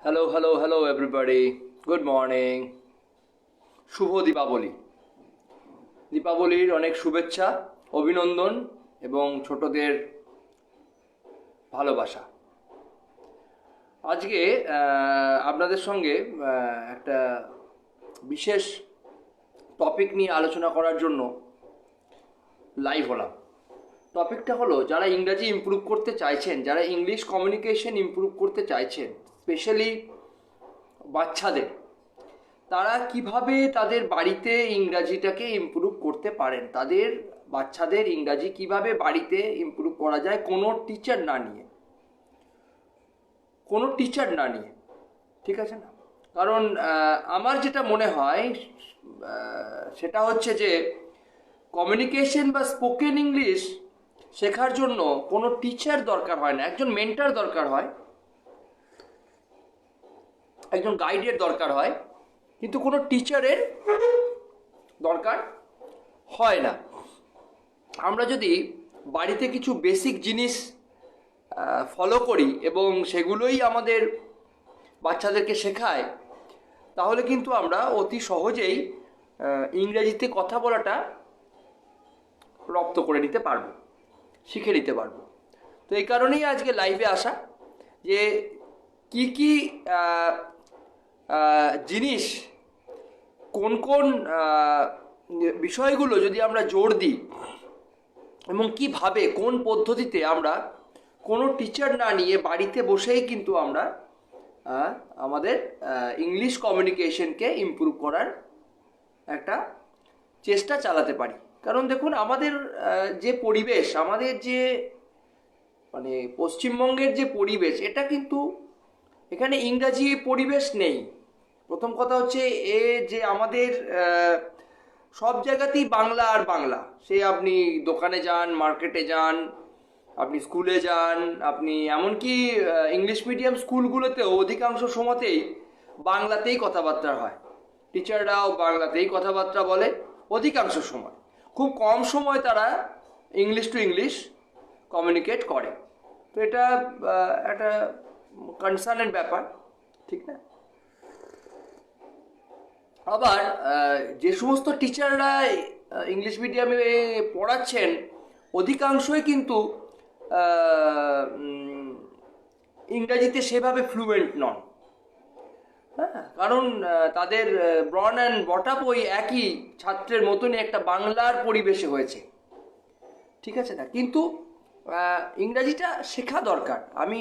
Hello hello hello everybody, good morning. শুভ দীপাবলি। দীপাবলির অনেক শুভেচ্ছা, অভিনন্দন এবং ছোটদের ভালোবাসা। আজকে আপনাদের সঙ্গে একটা বিশেষ টপিক নিয়ে আলোচনা করার জন্য লাইভ হলাম। টপিকটা হলো, যারা ইংরাজি ইমপ্রুভ করতে চাইছেন, যারা ইংলিশ কমিউনিকেশন ইমপ্রুভ করতে চাইছেন, স্পেশালি বাচ্চাদের, তারা কিভাবে তাদের বাড়িতে ইংরাজিটাকে ইমপ্রুভ করতে পারেন। তাদের বাচ্চাদের ইংরাজি কিভাবে বাড়িতে ইমপ্রুভ করা যায় কোনো টিচার না নিয়ে, ঠিক আছে না? কারণ আমার যেটা মনে হয় সেটা হচ্ছে যে কমিউনিকেশন বা স্পোকেন ইংলিশ শেখার জন্য কোনো টিচার দরকার হয় না, একজন মেন্টর দরকার হয়, একজন গাইডের দরকার হয়, কিন্তু কোনো টিচারের দরকার হয় না। আমরা যদি বাড়িতে কিছু বেসিক জিনিস ফলো করি এবং সেগুলোই আমাদের বাচ্চাদেরকে শেখায়, তাহলে কিন্তু আমরা অতি সহজেই ইংরেজিতে কথা বলাটা রপ্ত করে নিতে পারবো, শিখে নিতে পারবো। তো এই কারণেই আজকে লাইভে আসা, যে কি কি জিনিস, কোন কোন বিষয়গুলো যদি আমরা জোর দিই এবং কিভাবে, কোন পদ্ধতিতে আমরা কোনো টিচার না নিয়ে বাড়িতে বসেই কিন্তু আমরা আমাদের ইংলিশ কমিউনিকেশনকে ইমপ্রুভ করার একটা চেষ্টা চালাতে পারি। কারণ দেখুন, আমাদের যে পরিবেশ, আমাদের যে মানে পশ্চিমবঙ্গের যে পরিবেশ, এটা কিন্তু এখানে ইংরাজি পরিবেশ নেই। প্রথম কথা হচ্ছে যে আমাদের সব জায়গাতেই বাংলা আর বাংলা। সে আপনি দোকানে যান, মার্কেটে যান, আপনি স্কুলে যান, আপনি এমনকি ইংলিশ মিডিয়াম স্কুলগুলোতেও অধিকাংশ সময়তেই বাংলাতেই কথাবার্তা হয়। টিচাররাও বাংলাতেই কথাবার্তা বলে অধিকাংশ সময়। খুব কম সময় তারা ইংলিশ টু ইংলিশ কমিউনিকেট করে। তো এটা একটা কনসার্নের ব্যাপার, ঠিক না? আবার যে সমস্ত টিচাররা ইংলিশ মিডিয়ামে পড়াচ্ছেন, অধিকাংশই কিন্তু ইংরাজিতে সেভাবে ফ্লুয়েন্ট নন। হ্যাঁ, কারণ তাদের ব্রন অ্যান্ড বট আপ ওই একই ছাত্রের মতনই একটা বাংলার পরিবেশে হয়েছে, ঠিক আছে না? কিন্তু ইংরাজিটা শেখা দরকার। আমি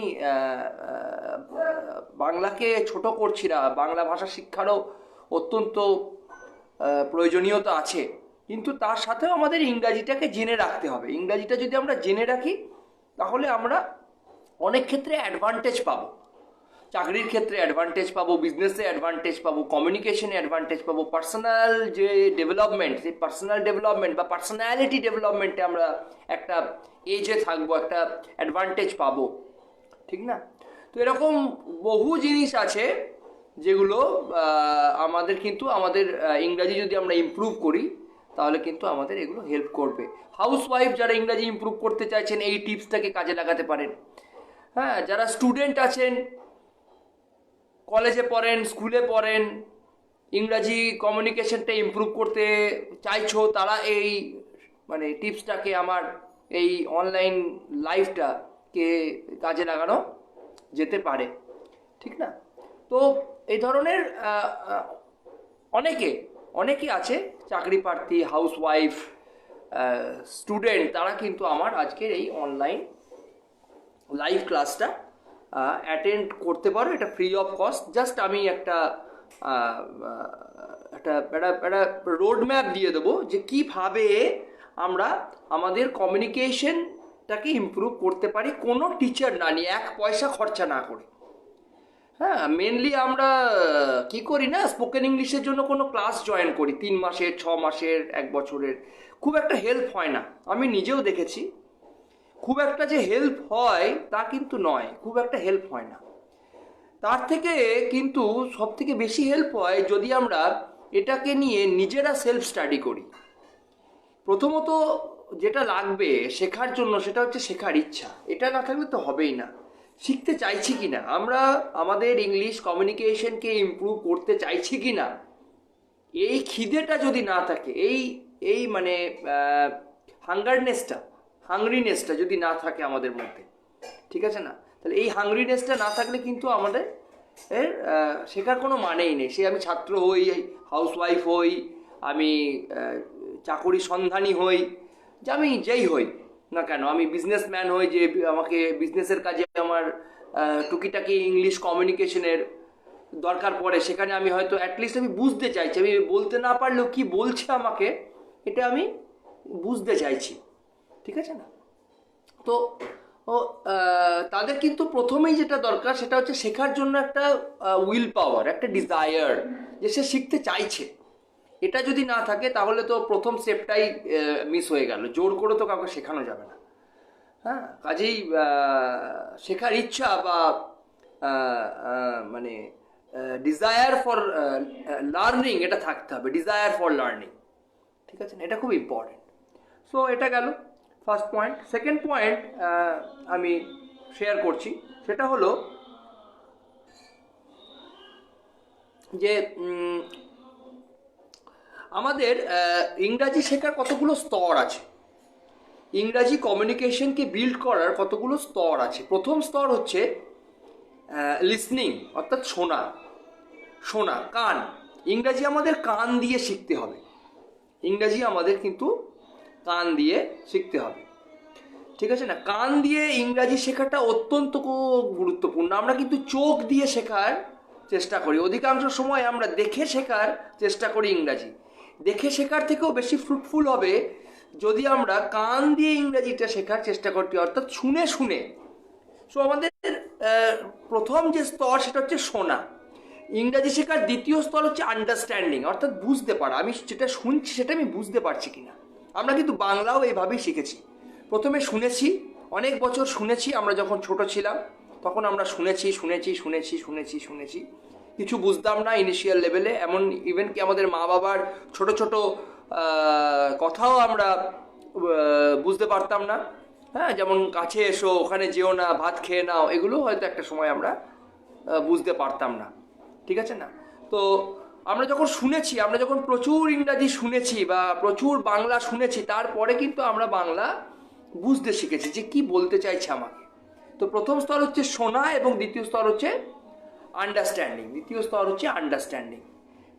বাংলাকে ছোট করছি না, বাংলা ভাষা শিক্ষারও অত্যন্ত প্রয়োজনীয়তা আছে, কিন্তু তার সাথেও আমাদের ইংরাজিটাকে জেনে রাখতে হবে। ইংরাজিটা যদি আমরা জেনে রাখি, তাহলে আমরা অনেক ক্ষেত্রে অ্যাডভান্টেজ পাবো। চাকরির ক্ষেত্রে অ্যাডভান্টেজ পাবো, বিজনেসে অ্যাডভান্টেজ পাবো, কমিউনিকেশনে অ্যাডভান্টেজ পাবো, পার্সোনাল যে ডেভেলপমেন্ট, সেই পার্সোনাল ডেভেলপমেন্ট বা পার্সোনালিটি ডেভেলপমেন্টে আমরা একটা এজে থাকবো, একটা অ্যাডভান্টেজ পাবো, ঠিক না? তো এরকম বহু জিনিস আছে যেগুলো আমাদের কিন্তু আমাদের ইংরাজি যদি আমরা ইমপ্রুভ করি, তাহলে কিন্তু আমাদের এগুলো হেল্প করবে। হাউস ওয়াইফ যারা ইংরাজি ইমপ্রুভ করতে চাইছেন, এই টিপসটাকে কাজে লাগাতে পারেন। হ্যাঁ, যারা স্টুডেন্ট আছেন, কলেজে পড়েন, স্কুলে পড়েন, ইংরাজি কমিউনিকেশনটা ইমপ্রুভ করতে চাইছো, তারা এই মানে টিপসটাকে, আমার এই অনলাইন লাইফটাকে কাজে লাগানো যেতে পারে, ঠিক না? তো এই ধরনের অনেকে আছে, চাকরি প্রার্থী, হাউস ওয়াইফ, স্টুডেন্ট, তারা কিন্তু আমার আজকের এই অনলাইন লাইভ ক্লাসটা অ্যাটেন্ড করতে পারো। এটা ফ্রি অফ কস্ট। জাস্ট আমি একটা একটা একটা রোড ম্যাপ দিয়ে দেবো যে কীভাবে আমরা আমাদের কমিউনিকেশনটাকে ইমপ্রুভ করতে পারি কোনো টিচার না নিয়ে, এক পয়সা খরচা না করে। হ্যাঁ, মেনলি আমরা কি করি না, স্পোকেন ইংলিশের জন্য কোনো ক্লাস জয়েন করি, 3 মাসের, 6 মাসের, 1 বছরের। খুব একটা হেল্প হয় না, আমি নিজেও দেখেছি। খুব একটা যে হেল্প হয় তা কিন্তু নয়, খুব একটা হেল্প হয় না। তার থেকে কিন্তু সব থেকে বেশি হেল্প হয় যদি আমরা এটাকে নিয়ে নিজেরা সেলফ স্টাডি করি। প্রথমত যেটা লাগবে শেখার জন্য, সেটা হচ্ছে শেখার ইচ্ছা। এটা না থাকলে তো হবেই না। শিখতে চাইছি কি না, আমরা আমাদের ইংলিশ কমিউনিকেশনকে ইমপ্রুভ করতে চাইছি কি না, এই খিদেটা যদি না থাকে, এই এই মানে হাংরিনেসটা যদি না থাকে আমাদের মধ্যে, ঠিক আছে না, তাহলে এই হাংরিনেসটা না থাকলে কিন্তু আমাদের এর শেখার কোনো মানেই নেই। সে আমি ছাত্র হই, হাউসওয়াইফ হই, আমি চাকরি সন্ধানী হই, যে আমি যেই হই না কেন, আমি বিজনেসম্যান হই, যে আমাকে বিজনেসের কাজে আমার টুকিটাকি ইংলিশ কমিউনিকেশনের দরকার পড়ে, সেখানে আমি হয়তো অ্যাটলিস্ট আমি বুঝতে চাইছি, আমি বলতে না পারলেও কি বলছে আমাকে এটা আমি বুঝতে চাইছি, ঠিক আছে না। তো ও তাদের কিন্তু প্রথমেই যেটা দরকার সেটা হচ্ছে শেখার জন্য একটা উইল পাওয়ার, একটা ডিজায়ার, যে সে শিখতে চাইছে। এটা যদি না থাকে তাহলে তো প্রথম স্টেপটাই মিস হয়ে গেল। জোর করে তো কাউকে শেখানো যাবে না। হ্যাঁ, কাজেই শেখার ইচ্ছা বা মানে ডিজায়ার ফর লার্নিং এটা থাকতে হবে, ডিজায়ার ফর লার্নিং, ঠিক আছে না, এটা খুব ইম্পর্টেন্ট। সো এটা গেল ফার্স্ট পয়েন্ট। সেকেন্ড পয়েন্ট আমি শেয়ার করছি, সেটা হলো যে আমাদের ইংরাজি শেখার কতগুলো স্তর আছে, ইংরাজি কমিউনিকেশনকে বিল্ড করার কতগুলো স্তর আছে। প্রথম স্তর হচ্ছে লিসনিং, অর্থাৎ শোনা, কান। ইংরাজি আমাদের কান দিয়ে শিখতে হবে, ইংরাজি আমাদের কিন্তু কান দিয়ে শিখতে হবে, ঠিক আছে না। কান দিয়ে ইংরাজি শেখাটা অত্যন্ত গুরুত্বপূর্ণ। আমরা কিন্তু চোখ দিয়ে শেখার চেষ্টা করি, অধিকাংশ সময় আমরা দেখে শেখার চেষ্টা করি। ইংরাজি দেখে শেখার থেকেও বেশি ফ্রুটফুল হবে যদি আমরা কান দিয়ে ইংরাজিটা শেখার চেষ্টা করতে, অর্থাৎ শুনে শুনে। সো আমাদের প্রথম যে স্তর সেটা হচ্ছে শোনা। ইংরাজি শেখার দ্বিতীয় স্তর হচ্ছে আন্ডারস্ট্যান্ডিং, অর্থাৎ বুঝতে পারা, আমি যেটা শুনছি সেটা আমি বুঝতে পারছি কিনা। আমরা কিন্তু বাংলাও এইভাবেই শিখেছি, প্রথমে শুনেছি, অনেক বছর শুনেছি। আমরা যখন ছোট ছিলাম তখন আমরা শুনেছি, কিছু বুঝতাম না ইনিশিয়াল লেভেলে, এমন ইভেন কি আমাদের মা বাবার ছোট ছোট কথাও আমরা বুঝতে পারতাম না। হ্যাঁ, যেমন কাছে এসো, ওখানে যেও না, ভাত খেয়ে নাও, এগুলো হয়তো একটা সময় আমরা বুঝতে পারতাম না, ঠিক আছে না। তো আমরা যখন শুনেছি, আমরা যখন প্রচুর ইংরাজি শুনেছি বা প্রচুর বাংলা শুনেছি, তারপরে কিন্তু আমরা বাংলা বুঝতে শিখেছি যে কি বলতে চাইছে আমাকে। তো প্রথম স্তর হচ্ছে শোনা এবং দ্বিতীয় স্তর হচ্ছে আন্ডারস্ট্যান্ডিং,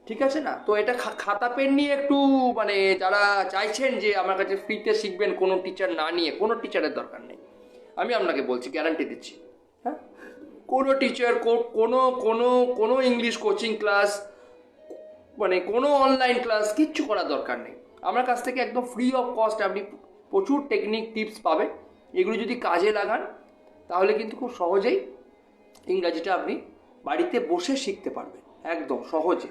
ঠিক আছে না। তো এটা খাতা পেন নিয়ে একটু মানে যারা চাইছেন যে আমার কাছে ফ্রিতে শিখবেন, কোনো টিচার না নিয়ে, কোনো টিচারের দরকার নেই, আমি আপনাকে বলছি, গ্যারান্টি দিচ্ছি। হ্যাঁ, কোনো টিচার, কোনো ইংলিশ কোচিং ক্লাস, মানে কোনো অনলাইন ক্লাস কিচ্ছু করার দরকার নেই। আমার কাছ থেকে একদম ফ্রি অফ কস্ট আপনি প্রচুর টেকনিক, টিপস পাবেন। এগুলো যদি কাজে লাগান তাহলে কিন্তু খুব সহজেই ইংরাজিটা আপনি বাড়িতে বসে শিখতে পারবেন, একদম সহজে।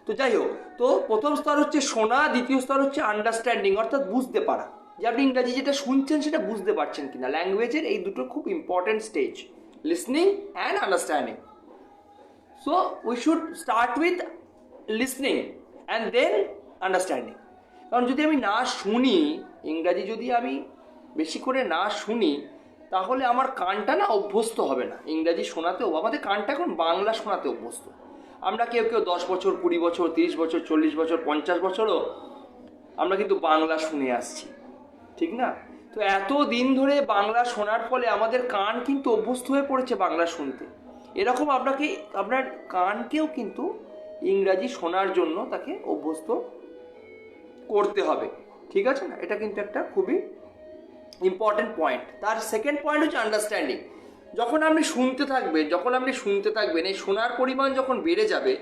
তো যাই হোক, তো প্রথম স্তর হচ্ছে শোনা, দ্বিতীয় স্তর হচ্ছে আন্ডারস্ট্যান্ডিং, অর্থাৎ বুঝতে পারা, যে আপনি ইংরাজি যেটা শুনছেন সেটা বুঝতে পারছেন কিনা। ল্যাঙ্গুয়েজের এই দুটো খুব important stage, listening and understanding. So we should start with listening and then understanding. কারণ যদি আমি না শুনি, ইংরাজি যদি আমি বেশি করে না শুনি, তাহলে আমার কানটা না অভ্যস্ত হবে না ইংরাজি শোনাতেও। আমাদের কানটা এখন বাংলা শোনাতে অভ্যস্ত। আমরা কেউ 10 বছর, 20 বছর, 30 বছর, 40 বছর, 50 বছরও আমরা কিন্তু বাংলা শুনে আসছি, ঠিক না। তো এত দিন ধরে বাংলা শোনার ফলে আমাদের কান কিন্তু অভ্যস্ত হয়ে পড়েছে বাংলা শুনতে। এরকম আপনার কানকেও কিন্তু ইংরাজি শোনার জন্য তাকে অভ্যস্ত করতে হবে, ঠিক আছে না। এটা কিন্তু একটা খুবই ইম্পর্টেন্ট পয়েন্ট। তার সেকেন্ড পয়েন্ট হচ্ছে আন্ডারস্ট্যান্ডিং। যখন আপনি শুনতে থাকবেন, এই শোনার পরিমাণ যখন বেড়ে যাবে,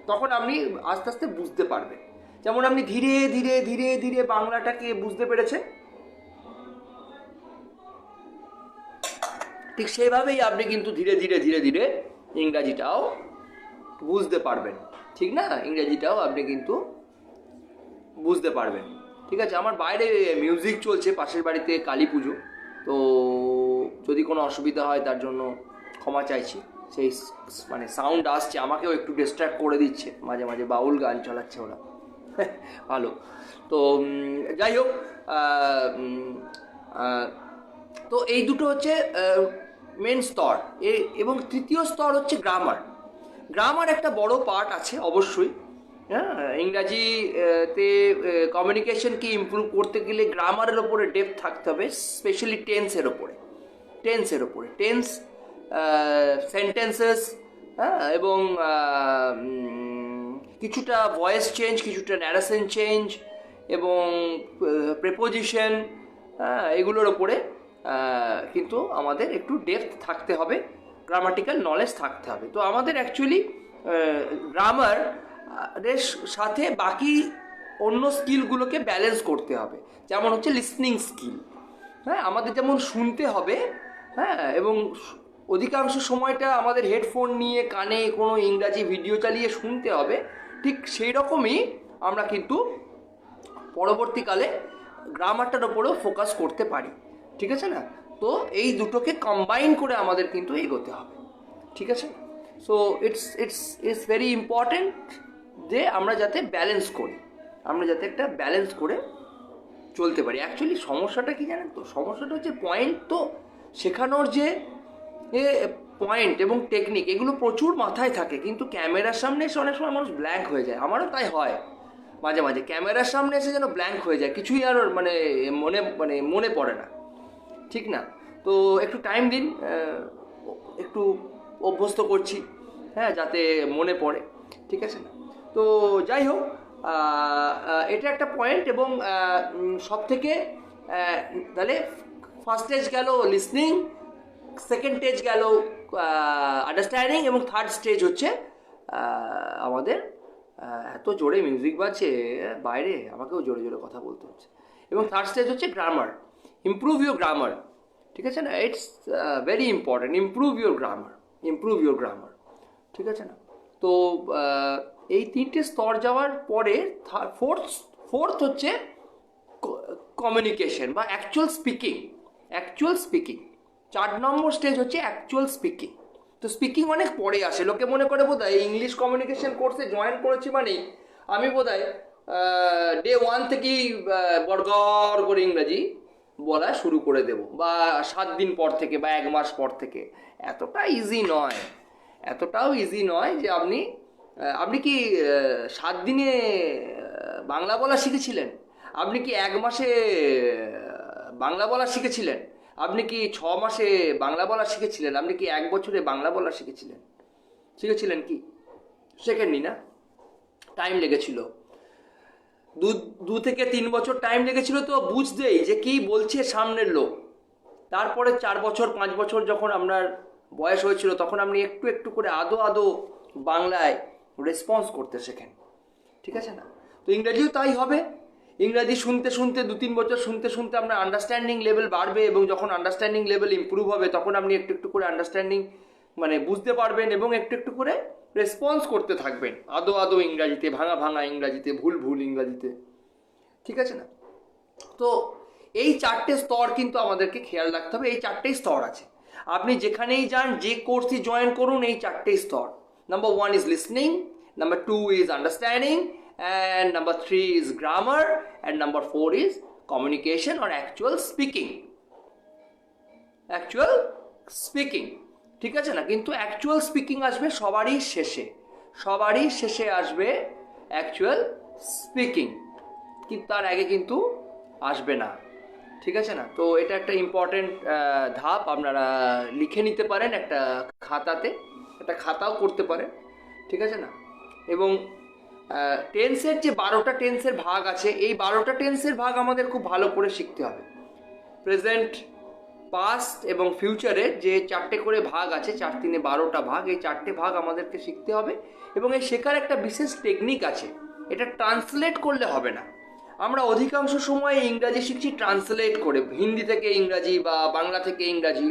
তখন আপনি আস্তে আস্তে বুঝতে পারবেন। যেমন আপনি ধীরে ধীরে ধীরে ধীরে বাংলাটাকে বুঝতে পেরেছেন, ঠিক সেভাবেই আপনি কিন্তু ধীরে ধীরে ধীরে ধীরে ইংরাজিটাও বুঝতে পারবেন, ঠিক না। ইংরেজিটাও আপনি কিন্তু বুঝতে পারবেন, ঠিক আছে। আমার বাইরে মিউজিক চলছে, পাশের বাড়িতে কালী পুজো, তো যদি কোনো অসুবিধা হয় তার জন্য ক্ষমা চাইছি। সেই মানে সাউন্ড আসছে, আমাকেও একটু ডিস্ট্র্যাক্ট করে দিচ্ছে, মাঝে মাঝে বাউল গান চালাচ্ছে ওরা। ভালো, তো যাই হোক, তো এই দুটো হচ্ছে মেন স্তর। এবং তৃতীয় স্তর হচ্ছে গ্রামার। গ্রামার একটা বড় পার্ট আছে অবশ্যই। হ্যাঁ, ইংরাজিতে কমিউনিকেশনকে ইমপ্রুভ করতে গেলে গ্রামারের ওপরে ডেপথ থাকতে হবে, স্পেশালি টেন্সের ওপরে। টেন্স, সেন্টেন্সেস, হ্যাঁ, এবং কিছুটা ভয়েস চেঞ্জ, কিছুটা ন্যারেশন চেঞ্জ, এবং প্রেপোজিশন, এগুলোর ওপরে কিন্তু আমাদের একটু ডেপথ থাকতে হবে, গ্রামাটিক্যাল নলেজ থাকতে হবে। তো আমাদের অ্যাকচুয়ালি গ্রামার এর সাথে বাকি অন্য স্কিলগুলোকে ব্যালেন্স করতে হবে। যেমন হচ্ছে লিসনিং স্কিল। হ্যাঁ, আমাদের যেমন শুনতে হবে, হ্যাঁ, এবং অধিকাংশ সময়টা আমাদের হেডফোন নিয়ে কানে কোনো ইংরাজি ভিডিও চালিয়ে শুনতে হবে, ঠিক সেই রকমই আমরা কিন্তু পরবর্তীকালে গ্রামারটার ওপরেও ফোকাস করতে পারি। ঠিক আছে না? তো এই দুটোকে কম্বাইন করে আমাদের কিন্তু এগোতে হবে। ঠিক আছে? সো ইটস ভেরি ইম্পর্টেন্ট যে আমরা যাতে ব্যালেন্স করি, আমরা যাতে একটা ব্যালেন্স করে চলতে পারি। অ্যাকচুয়ালি সমস্যাটা কি জানেন তো? সমস্যাটা হচ্ছে পয়েন্ট তো শেখানোর যে পয়েন্ট এবং টেকনিক, এগুলো প্রচুর মাথায় থাকে, কিন্তু ক্যামেরার সামনে এসে অনেক সময় মানুষ ব্ল্যাঙ্ক হয়ে যায়। আমারও তাই হয় মাঝে মাঝে, ক্যামেরার সামনে এসে যেন ব্ল্যাঙ্ক হয়ে যায়, কিছুই আর মনে পড়ে না। ঠিক না? তো একটু টাইম দিন, একটু অভ্যস্ত করছি, হ্যাঁ, যাতে মনে পড়ে। ঠিক আছে না? তো যাই হোক, এটা একটা পয়েন্ট। এবং সব থেকে তাহলে ফার্স্ট স্টেজ গেল লিসনিং, সেকেন্ড স্টেজ গেল আন্ডারস্ট্যান্ডিং, এবং থার্ড স্টেজ হচ্ছে আমাদের এত জোরে মিউজিক বাজছে বাইরে, আমাকেও জোরে জোরে কথা বলতে হচ্ছে। এবং থার্ড স্টেজ হচ্ছে গ্রামার, ইমপ্রুভ ইউর গ্রামার। ঠিক আছে না? It's very important, improve your grammar. ঠিক আছে না? তো এই তিনটে স্তর যাওয়ার পরে ফোর্থ হচ্ছে কমিউনিকেশন বা অ্যাকচুয়াল স্পিকিং। 4 নম্বর স্টেজ হচ্ছে অ্যাকচুয়াল স্পিকিং। তো স্পিকিং অনেক পরে আসে। লোকে মনে করে বোধহয় ইংলিশ কমিউনিকেশন কোর্সে জয়েন করেছি মানেই আমি বোধহয় ডে 1 থেকেই গড়গড় করে ইংরাজি বলা শুরু করে দেব, বা 7 দিন পর থেকে বা 1 মাস পর থেকে। এতটাও ইজি নয় যে আপনি কি 7 দিনে বাংলা বলা শিখেছিলেন? আপনি কি 1 মাসে বাংলা বলা শিখেছিলেন? আপনি কি 6 মাসে বাংলা বলা শিখেছিলেন? আপনি কি 1 বছরে বাংলা বলা শিখেছিলেন কি? শেখেননি না? টাইম লেগেছিল, 2 থেকে 3 বছর টাইম লেগেছিল তো বুঝতেই যে কি বলছে সামনের লোক। তারপরে 4 বছর 5 বছর যখন আপনার বয়স হয়েছিল, তখন আপনি একটু একটু করে আদো বাংলায় রেসপন্স করতে শেখেন। ঠিক আছে না? তো ইংরাজিও তাই হবে। ইংরাজি শুনতে 2-3 বছর শুনতে আপনার আন্ডারস্ট্যান্ডিং লেভেল বাড়বে, এবং যখন আন্ডারস্ট্যান্ডিং লেভেল ইমপ্রুভ হবে তখন আপনি একটু একটু করে আন্ডারস্ট্যান্ডিং বুঝতে পারবেন, এবং একটু একটু করে রেসপন্স করতে থাকবেন আদো ইংরাজিতে, ভাঙা ইংরাজিতে, ভুল ইংরাজিতে। ঠিক আছে না? তো এই 4টে স্তর কিন্তু আমাদেরকে খেয়াল রাখতে হবে। এই 4টেই স্তর আছে। আপনি যেখানেই যান, যে কোর্সই জয়েন করুন, এই 4টেই স্তর। Number 1 is listening, number 2 is understanding, and number 3 is grammar, and number 4 is communication or actual speaking. ঠিক আছে না? কিন্তু অ্যাকচুয়াল স্পিকিং আসবে সবারই শেষে আসবে অ্যাকচুয়াল স্পিকিং, কিন্তু তার আগে কিন্তু আসবে না। ঠিক আছে না? তো এটা একটা ইম্পর্টেন্ট ধাপ। আপনারা লিখে নিতে পারেন একটা খাতাতে, একটা খাতাও করতে পারেন। ঠিক আছে না? এবং টেন্সের যে 12টা টেন্সের ভাগ আছে, এই 12টা টেন্সের ভাগ আমাদের খুব ভালো করে শিখতে হবে। প্রেজেন্ট, পাস্ট এবং ফিউচারের যে 4টে করে ভাগ আছে, 4-3 12টা ভাগ, এই 4টে ভাগ আমাদেরকে শিখতে হবে। এবং এই শেখার একটা বিশেষ টেকনিক আছে, এটা ট্রান্সলেট করলে হবে না। আমরা অধিকাংশ সময় ইংরাজি শিখছি ট্রান্সলেট করে, হিন্দি থেকে ইংরাজি বা বাংলা থেকে ইংরাজি।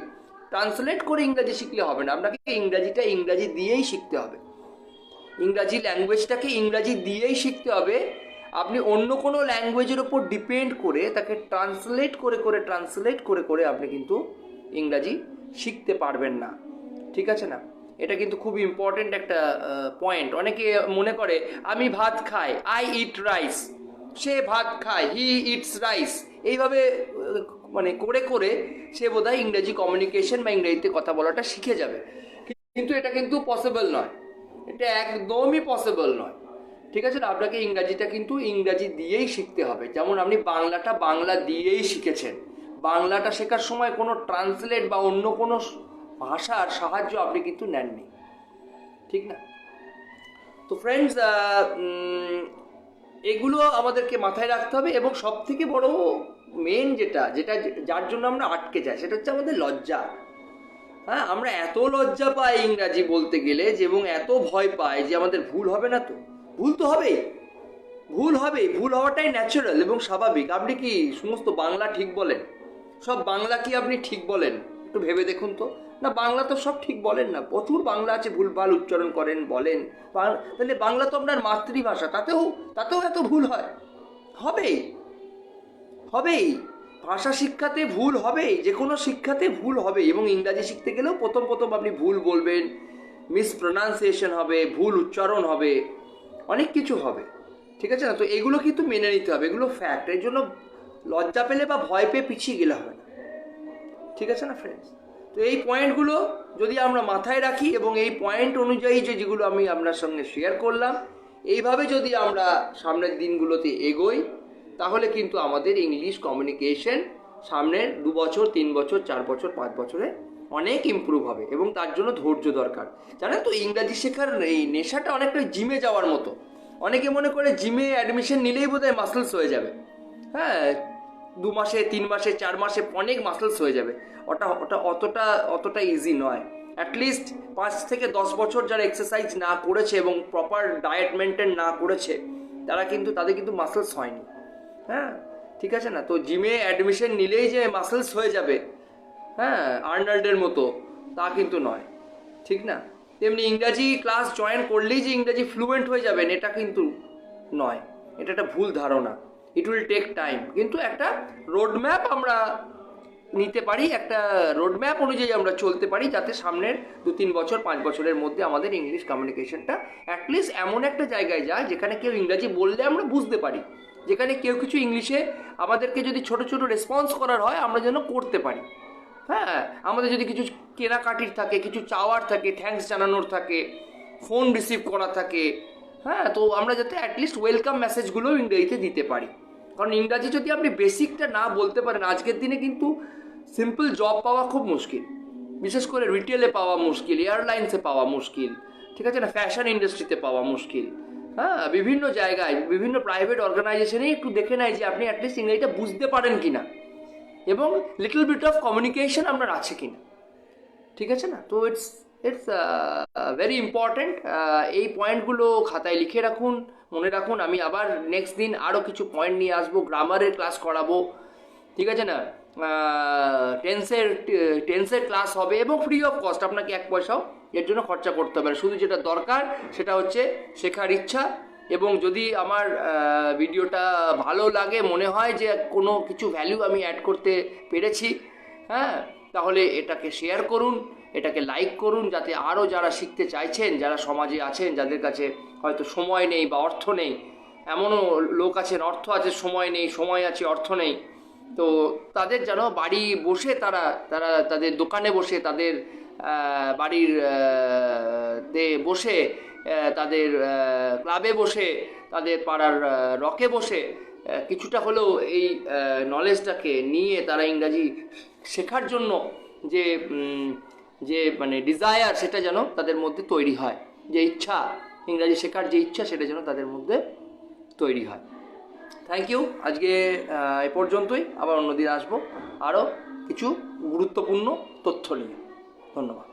ট্রান্সলেট করে ইংরাজি শিখলে হবে না, আপনাকে ইংরাজিটা ইংরাজি দিয়েই শিখতে হবে। ইংরাজি ল্যাঙ্গুয়েজটাকে ইংরাজি দিয়েই শিখতে হবে। আপনি অন্য কোনো ল্যাঙ্গুয়েজের ওপর ডিপেন্ড করে তাকে ট্রান্সলেট করে আপনি কিন্তু ইংরাজি শিখতে পারবেন না। ঠিক আছে না? এটা কিন্তু খুব ইম্পর্টেন্ট একটা পয়েন্ট। অনেকে মনে করে আমি ভাত খাই, আই ইট রাইস, সে ভাত খায়, হি ইটস রাইস। এইভাবে মানে করে করে সে বোধহয় ইংরেজি কমিউনিকেশন বা ইংরেজিতে কথা বলাটা শিখে যাবে, কিন্তু এটা কিন্তু পসিবল নয়, এটা একদমই পসিবল নয়। ঠিক আছে না? আপনাকে ইংরাজিটা কিন্তু ইংরাজি দিয়েই শিখতে হবে। যেমন আপনি বাংলাটা বাংলা দিয়েই শিখেছেন, বাংলাটা শেখার সময় কোনো ট্রান্সলেট বা অন্য কোনো ভাষার সাহায্য আপনি কিন্তু নেননি, ঠিক না? তো ফ্রেন্ডস, এগুলো আমাদেরকে মাথায় রাখতে হবে। এবং সব থেকে বড় মেন যেটা যেটা যার জন্য আমরা আটকে যাই সেটা হচ্ছে আমাদের লজ্জা। হ্যাঁ, আমরা এত লজ্জা পাই ইংরাজি বলতে গেলে যে, এবং এত ভয় পাই যে আমাদের ভুল হবে না তো। ভুল তো হবেই, ভুল হবেই, ভুল হওয়াটাই ন্যাচারাল এবং স্বাভাবিক। আপনি কি সমস্ত বাংলা ঠিক বলেন? সব বাংলা কি আপনি ঠিক বলেন? একটু ভেবে দেখুন তো। না, বাংলা তো সব ঠিক বলেন না, প্রচুর বাংলা আছে ভুলভাল উচ্চারণ করেন, বলেন। তাহলে বাংলা তো আপনার মাতৃভাষা, তাতেও এত ভুল হয়? হবেই, হবেই। ভাষা শিক্ষাতে ভুল হবেই, যে কোনো শিক্ষাতে ভুল হবেই। এবং ইংরাজি শিখতে গেলেও প্রথম আপনি ভুল বলবেন, মিসপ্রোনাউন্সিয়েশন হবে, ভুল উচ্চারণ হবে, অনেক কিছু হবে, ঠিক আছে না? তো এগুলো কিন্তু মেনে নিতে হবে, এগুলো ফ্যাক্ট। এর জন্য লজ্জা পেলে বা ভয় পেয়ে পিছিয়ে গেলে হবে না, ঠিক আছে না ফ্রেন্ডস? তো এই পয়েন্টগুলো যদি আমরা মাথায় রাখি এবং এই পয়েন্ট অনুযায়ী যেগুলো আমি আপনার সঙ্গে শেয়ার করলাম, এইভাবে যদি আমরা সামনের দিনগুলোতে এগোই, তাহলে কিন্তু আমাদের ইংলিশ কমিউনিকেশন সামনের 2 বছর 3 বছর 4 বছর 5 বছরে অনেক ইমপ্রুভ হবে। এবং তার জন্য ধৈর্য দরকার। জানেন তো, ইংরাজি শেখার এই নেশাটা অনেকটা জিমে যাওয়ার মতো। অনেকে মনে করে জিমে অ্যাডমিশন নিলেই বোধহয় মাসেলস হয়ে যাবে। হ্যাঁ, 2 মাসে 3 মাসে 4 মাসে অনেক মাসেলস হয়ে যাবে। অতটা ইজি নয়। অ্যাটলিস্ট 5 থেকে 10 বছর যারা এক্সারসাইজ না করেছে এবং প্রপার ডায়েট মেনটেন না করেছে, তাদের কিন্তু মাসেলস হয়নি। হ্যাঁ, ঠিক আছে না? তো জিমে অ্যাডমিশন নিলেই যে মাসেলস হয়ে যাবে, হ্যাঁ, আর্নাল্ডের মতো, তা কিন্তু নয়, ঠিক না? তেমনি ইংরাজি ক্লাস জয়েন করলেই যে ইংরাজি ফ্লুয়েন্ট হয়ে যাবেন, এটা কিন্তু নয়। এটা একটা ভুল ধারণা। It will take time. কিন্তু একটা রোডম্যাপ আমরা নিতে পারি, একটা রোডম্যাপ অনুযায়ী আমরা চলতে পারি, যাতে সামনের 2-3 বছর 5 বছরের মধ্যে আমাদের ইংলিশ কমিউনিকেশনটা অ্যাটলিস্ট এমন একটা জায়গায় যায় যেখানে কেউ ইংরাজি বললে আমরা বুঝতে পারি, যেখানে কেউ কিছু ইংলিশে আমাদেরকে যদি ছোট ছোট রেসপন্স করার হয়, আমরা যেন করতে পারি। হ্যাঁ, আমাদের যদি কিছু কেনাকাটির থাকে, কিছু চাওয়ার থাকে, থ্যাঙ্কস জানানোর থাকে, ফোন রিসিভ করা থাকে, হ্যাঁ, তো আমরা যাতে অ্যাটলিস্ট ওয়েলকাম মেসেজগুলোও ইংরেজিতে দিতে পারি। কারণ ইংরাজি যদি আপনি বেসিকটা না বলতে পারেন, আজকের দিনে কিন্তু সিম্পল জব পাওয়া খুব মুশকিল। বিশেষ করে রিটেলে পাওয়া মুশকিল, এয়ারলাইন্সে পাওয়া মুশকিল, ঠিক আছে না? ফ্যাশন ইন্ডাস্ট্রিতে পাওয়া মুশকিল। হ্যাঁ, বিভিন্ন জায়গায়, বিভিন্ন প্রাইভেট অর্গানাইজেশনেই একটু দেখে নেয় যে আপনি অ্যাটলিস্ট ইংরেজিটা বুঝতে পারেন কি না, এবং লিটল বিট অফ কমিউনিকেশন আপনার আছে কি না, ঠিক আছে না? তো ইটস ভেরি ইম্পর্ট্যান্ট। এই পয়েন্টগুলো খাতায় লিখে রাখুন, মনে রাখুন। আমি আবার নেক্সট দিন আরও কিছু পয়েন্ট নিয়ে আসবো, গ্রামারের ক্লাস করাবো, ঠিক আছে না? টেন্সের ক্লাস হবে, এবং ফ্রি অফ কস্ট। আপনাকে 1 পয়সাও এর জন্য খরচা করতে হবে না। শুধু যেটা দরকার সেটা হচ্ছে শেখার ইচ্ছা। এবং যদি আমার ভিডিওটা ভালো লাগে, মনে হয় যে কোনো কিছু ভ্যালু আমি অ্যাড করতে পেরেছি, হ্যাঁ, তাহলে এটাকে শেয়ার করুন, এটাকে লাইক করুন, যাতে আরও যারা শিখতে চাইছেন, যারা সমাজে আছেন, যাদের কাছে হয়তো সময় নেই বা অর্থ নেই, এমনও লোক আছেন অর্থ আছে সময় নেই, সময় আছে অর্থ নেই, তো তাদের যেন বাড়ি বসে তারা তাদের দোকানে বসে, তাদের বাড়ির তে বসে, তাদের ক্লাবে বসে, তাদের পাড়ার রকে বসে কিছুটা হলেও এই নলেজটাকে নিয়ে তারা ইংরাজি শেখার জন্য যে মানে ডিজায়ার, সেটা যেন তাদের মধ্যে তৈরি হয়, যে ইচ্ছা, ইংরাজি শেখার যে ইচ্ছা, সেটা যেন তাদের মধ্যে তৈরি হয়। Thank you. আজকে এ পর্যন্তই। আবার অন্যদিন আসবো আরও কিছু গুরুত্বপূর্ণ তথ্য নিয়ে। ধন্যবাদ।